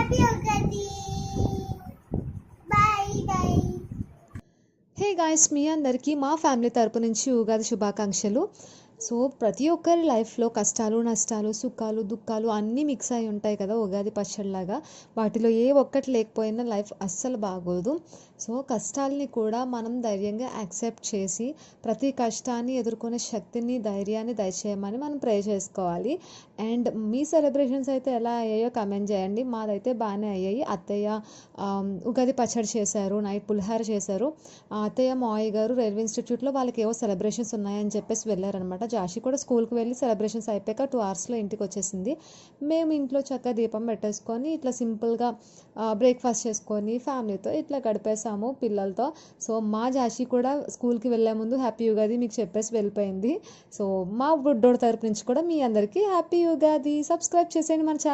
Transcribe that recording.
Happy Ugadi. Bye bye. Hey guys, మీ అందరికీ మా ఫ్యామిలీ తరపు నుంచి ఉగాది శుభాకాంక్షలు. సో ప్రతి ఒక్కరి లైఫ్లో కష్టాలు నష్టాలు సుఖాలు దుఃఖాలు అన్నీ మిక్స్ అయి ఉంటాయి కదా ఉగాది పచ్చడిలాగా. వాటిలో ఏ ఒక్కటి లేకపోయినా లైఫ్ అస్సలు బాగోదు. సో కష్టాలని కూడా మనం ధైర్యంగా యాక్సెప్ట్ చేసి ప్రతి కష్టాన్ని ఎదుర్కొనే శక్తిని ధైర్యాన్ని దయచేయమని మనం ప్రే చేసుకోవాలి. అండ్ మీ సెలబ్రేషన్స్ అయితే ఎలా అయ్యాయో కమెంట్ చేయండి. మాదైతే బాగానే అయ్యాయి. అత్తయ్య ఉగాది పచ్చడి చేశారు, నైట్ పులిహార చేశారు. అత్తయ్య మావయ్య గారు రైల్వే ఇన్స్టిట్యూట్లో వాళ్ళకి ఏవో సెలబ్రేషన్స్ ఉన్నాయని చెప్పేసి వెళ్ళారనమాట. జాషి కూడా స్కూల్కి వెళ్ళి సెలబ్రేషన్స్ అయిపోయాక 2 అవర్స్లో ఇంటికి వచ్చేసింది. మేము ఇంట్లో చక్కగా దీపం పెట్టేసుకొని ఇట్లా సింపుల్గా బ్రేక్ఫాస్ట్ చేసుకొని ఫ్యామిలీతో ఇట్లా గడిపేసాము పిల్లలతో. సో మా జాషి కూడా స్కూల్కి వెళ్ళే ముందు హ్యాపీ ఉగాది మీకు చెప్పేసి వెళ్ళిపోయింది. సో మా బుడ్డోడి తరపు నుంచి కూడా మీ అందరికీ హ్యాపీ ఉగాది. సబ్స్క్రైబ్ చేసేయండి మన ఛానల్.